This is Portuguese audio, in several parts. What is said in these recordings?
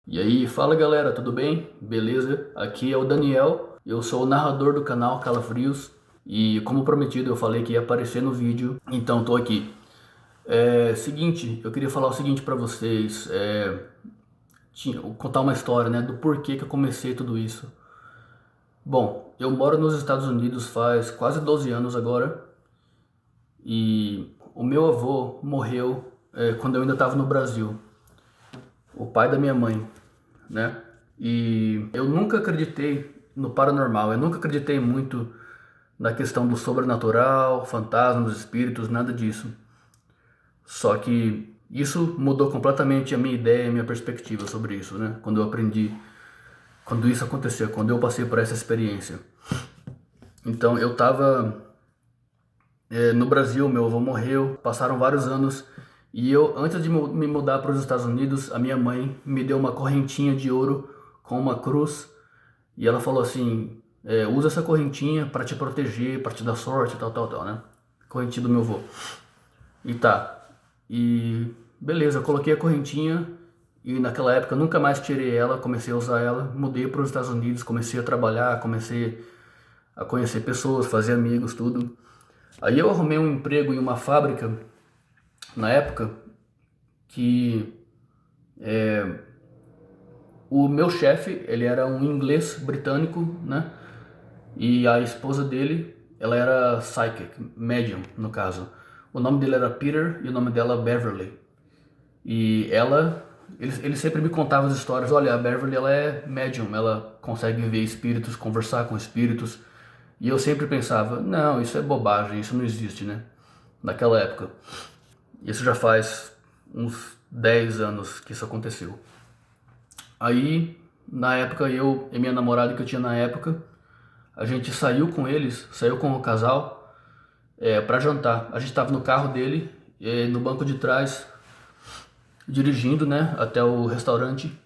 E aí, fala galera, tudo bem? Beleza? Aqui é o Daniel, eu sou o narrador do canal Calafrios e como prometido eu falei que ia aparecer no vídeo, então tô aqui. Seguinte, eu queria falar o seguinte pra vocês, contar uma história, né, do porquê que eu comecei tudo isso. Bom, eu moro nos Estados Unidos faz quase 12 anos agora e o meu avô morreu quando eu ainda estava no Brasil, o pai da minha mãe, né? E eu nunca acreditei no paranormal, eu nunca acreditei muito na questão do sobrenatural, fantasmas, espíritos, nada disso. Só que isso mudou completamente a minha ideia, a minha perspectiva sobre isso, né? Quando eu aprendi, quando isso aconteceu, quando eu passei por essa experiência. Então eu tava no Brasil, meu avô morreu, passaram vários anos e eu, antes de me mudar para os Estados Unidos, a minha mãe me deu uma correntinha de ouro com uma cruz. E ela falou assim, usa essa correntinha para te proteger, para te dar sorte, tal, tal, tal, né? Correntinha do meu avô. E tá. E beleza, eu coloquei a correntinha e naquela época eu nunca mais tirei ela, comecei a usar ela, mudei para os Estados Unidos, comecei a trabalhar, comecei a conhecer pessoas, fazer amigos, tudo. Aí eu arrumei um emprego em uma fábrica na época que o meu chefe, ele era um inglês britânico, né? E a esposa dele, ela era psychic, medium, no caso. O nome dele era Peter e o nome dela Beverly. E ela, ele sempre me contava as histórias. Olha, a Beverly, ela é medium, ela consegue ver espíritos, conversar com espíritos. E eu sempre pensava, não, isso é bobagem, isso não existe, né? Naquela época. Isso já faz uns 10 anos que isso aconteceu. Aí, na época, eu e minha namorada que eu tinha na época, a gente saiu com eles, saiu com o casal para jantar. A gente estava no carro dele, no banco de trás, dirigindo, né, até o restaurante.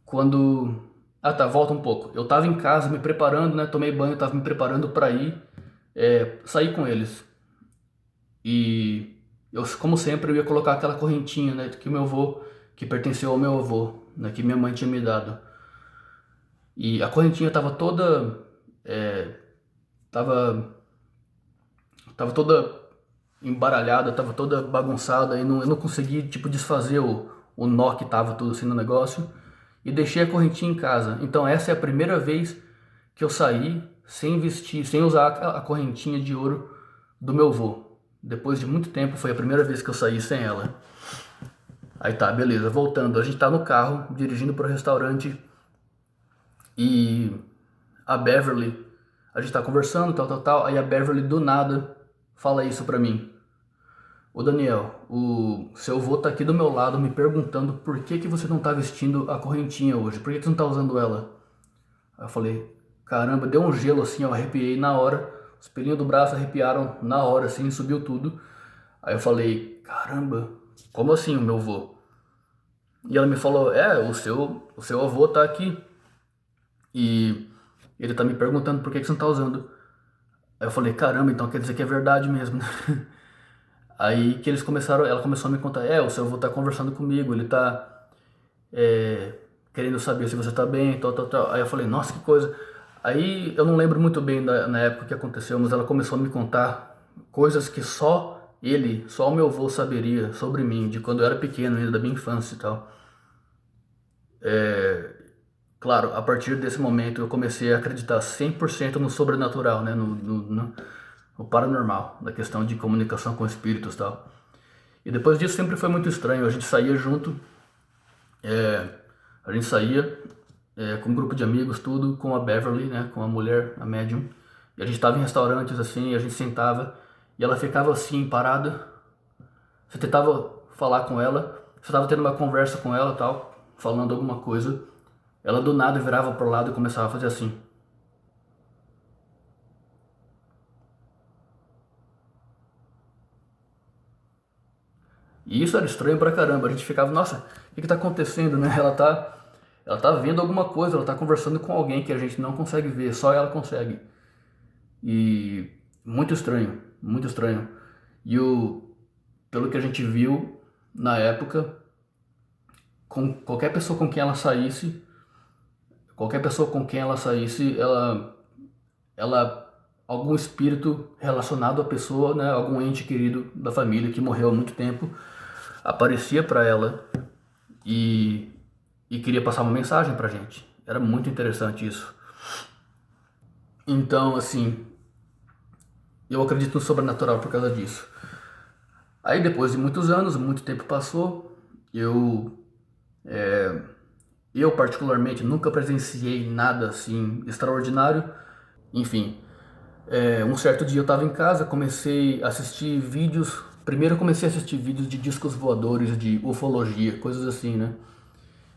Quando, ah tá, volta um pouco. Eu estava em casa me preparando, né, tomei banho, estava me preparando para ir sair com eles. E eu, como sempre, eu ia colocar aquela correntinha, né, que o meu avô, que pertenceu ao meu avô, né, que minha mãe tinha me dado. E a correntinha estava toda, tava, tava toda embaralhada, tava toda bagunçada e não, eu não consegui tipo desfazer o nó que tava tudo assim no negócio e deixei a correntinha em casa. Então essa é a primeira vez que eu saí sem vestir, sem usar a correntinha de ouro do meu avô. Depois de muito tempo foi a primeira vez que eu saí sem ela. Aí tá, beleza, voltando, a gente tá no carro dirigindo pro restaurante e a Beverly, a gente tá conversando, tal, tal, tal, aí a Beverly do nada fala isso pra mim. Ô Daniel, o seu avô tá aqui do meu lado me perguntando por que que você não tá vestindo a correntinha hoje, por que que você não tá usando ela? Aí eu falei, caramba, deu um gelo assim, eu arrepiei na hora, os pelinhos do braço arrepiaram na hora assim, subiu tudo. Aí eu falei, caramba, como assim o meu avô? E ela me falou, o seu avô tá aqui e ele tá me perguntando por que que você não tá usando. Aí eu falei, caramba, então quer dizer que é verdade mesmo, né? Aí que eles começaram, ela começou a me contar, o seu avô tá conversando comigo, ele tá querendo saber se você tá bem, tal, tal, tal. Aí eu falei, nossa, que coisa. Aí eu não lembro muito bem na época que aconteceu, mas ela começou a me contar coisas que só ele, só o meu avô saberia sobre mim, de quando eu era pequeno, ainda da minha infância e tal. Claro, a partir desse momento eu comecei a acreditar 100% no sobrenatural, né, no paranormal, na questão de comunicação com espíritos e tal. E depois disso sempre foi muito estranho, a gente saía junto, a gente saía com um grupo de amigos, tudo, com a Beverly, né, com a mulher, a médium. E a gente estava em restaurantes assim, e a gente sentava e ela ficava assim, parada. Você tentava falar com ela, você estava tendo uma conversa com ela, tal, falando alguma coisa. Ela do nada virava pro lado e começava a fazer assim. E isso era estranho pra caramba. A gente ficava, nossa, o que que tá acontecendo, né? Ela tá vendo alguma coisa, ela tá conversando com alguém que a gente não consegue ver, só ela consegue. E muito estranho, muito estranho. E pelo que a gente viu na época, com qualquer pessoa com quem ela saísse, algum espírito relacionado à pessoa, né, algum ente querido da família que morreu há muito tempo, aparecia para ela e, queria passar uma mensagem pra gente. Era muito interessante isso. Então, assim, eu acredito no sobrenatural por causa disso. Aí depois de muitos anos, muito tempo passou, eu particularmente nunca presenciei nada assim extraordinário. Enfim, um certo dia eu estava em casa, comecei a assistir vídeos. Primeiro eu comecei a assistir vídeos de discos voadores, de ufologia, coisas assim, né?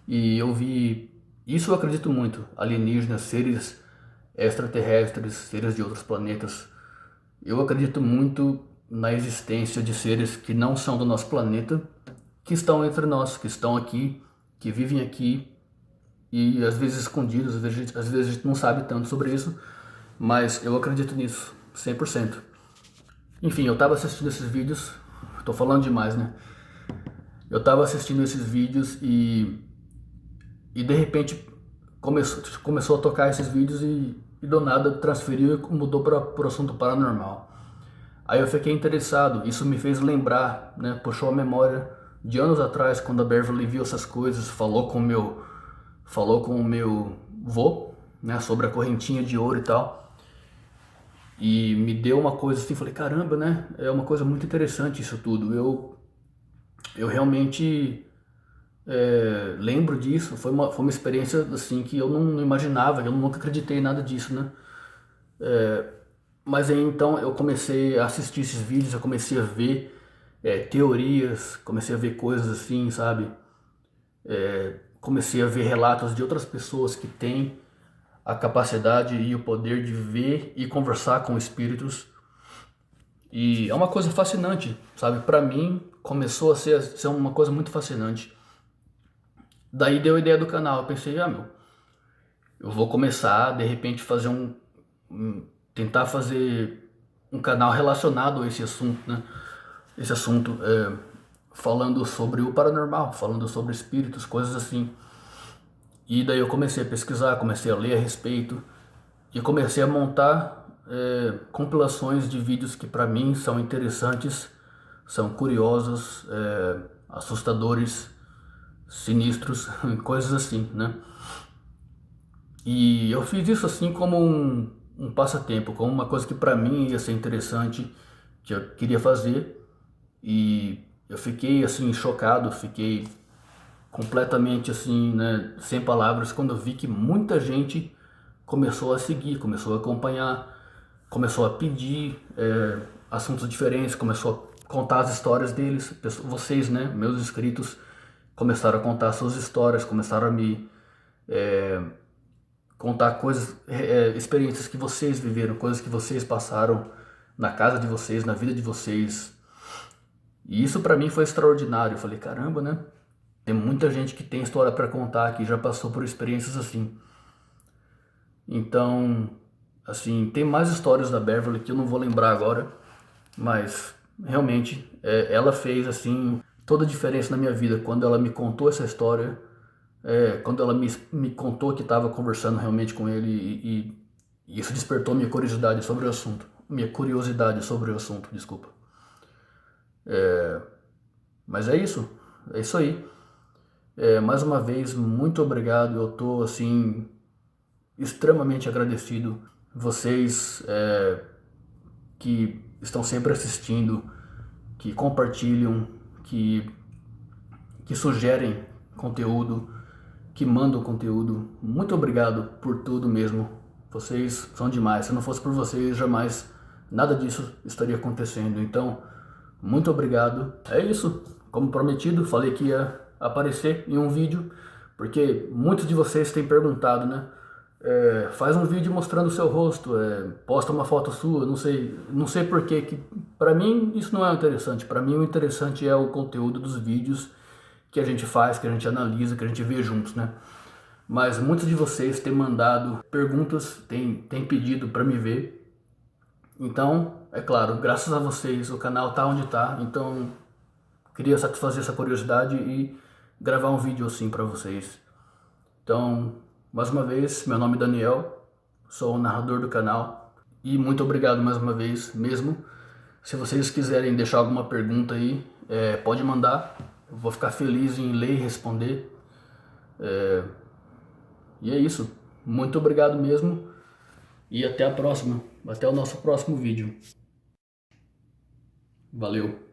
E eu vi, isso eu acredito muito, alienígenas, seres extraterrestres, seres de outros planetas. Eu acredito muito na existência de seres que não são do nosso planeta, que estão entre nós, que estão aqui, que vivem aqui e às vezes escondidos, às vezes a gente não sabe tanto sobre isso, mas eu acredito nisso, 100%. Enfim, eu tava assistindo esses vídeos, tô falando demais, né? Eu tava assistindo esses vídeos e de repente começou a tocar esses vídeos e do nada transferiu e mudou para o assunto paranormal. Aí eu fiquei interessado, isso me fez lembrar, né? Puxou a memória de anos atrás, quando a Beverly viu essas coisas, falou com o meu vô, né, sobre a correntinha de ouro e tal. E me deu uma coisa assim, falei, caramba, né? É uma coisa muito interessante isso tudo. Eu realmente lembro disso, foi uma experiência assim que eu não imaginava, eu nunca acreditei em nada disso, né? Mas aí então eu comecei a assistir esses vídeos, eu comecei a ver teorias, comecei a ver coisas assim, sabe? Comecei a ver relatos de outras pessoas que têm a capacidade e o poder de ver e conversar com espíritos. E é uma coisa fascinante, sabe? Pra mim começou a ser uma coisa muito fascinante. Daí deu a ideia do canal, eu pensei, eu vou começar de repente fazer tentar fazer um canal relacionado a esse assunto, né? Esse assunto, falando sobre o paranormal, falando sobre espíritos, coisas assim. E daí eu comecei a pesquisar, comecei a ler a respeito e comecei a montar compilações de vídeos que para mim são interessantes, são curiosos, assustadores, sinistros, coisas assim, né? E eu fiz isso assim como um passatempo, como uma coisa que para mim ia ser interessante, que eu queria fazer. E eu fiquei assim chocado, fiquei completamente assim, né, sem palavras quando eu vi que muita gente começou a seguir, começou a acompanhar, começou a pedir assuntos diferentes, começou a contar as histórias deles. Vocês, né, meus inscritos, começaram a contar suas histórias, começaram a me contar coisas, experiências que vocês viveram, coisas que vocês passaram na casa de vocês, na vida de vocês. E isso pra mim foi extraordinário. Eu falei, caramba, né? Tem muita gente que tem história pra contar, que já passou por experiências assim. Então, assim, tem mais histórias da Beverly que eu não vou lembrar agora, mas realmente ela fez assim toda a diferença na minha vida quando ela me contou essa história. Quando ela me contou que estava conversando realmente com ele e isso despertou minha curiosidade sobre o assunto. Minha curiosidade sobre o assunto, desculpa. Mas é isso aí. Mais uma vez, muito obrigado. Eu tô assim extremamente agradecido. Vocês que estão sempre assistindo, que compartilham, que sugerem conteúdo, que mandam conteúdo. Muito obrigado por tudo mesmo. Vocês são demais. Se não fosse por vocês, jamais nada disso estaria acontecendo. Então, muito obrigado. É isso. Como prometido, falei que ia aparecer em um vídeo, porque muitos de vocês têm perguntado, né? Faz um vídeo mostrando o seu rosto, posta uma foto sua, não sei porquê, que para mim isso não é interessante. Para mim o interessante é o conteúdo dos vídeos que a gente faz, que a gente analisa, que a gente vê juntos, né? Mas muitos de vocês têm mandado perguntas, têm pedido para me ver. Então, é claro, graças a vocês o canal tá onde tá. Então, queria satisfazer essa curiosidade e gravar um vídeo assim para vocês. Então, mais uma vez, meu nome é Daniel, sou o narrador do canal e muito obrigado mais uma vez mesmo. Se vocês quiserem deixar alguma pergunta aí, pode mandar, eu vou ficar feliz em ler e responder. E é isso, muito obrigado mesmo e até a próxima, até o nosso próximo vídeo. Valeu!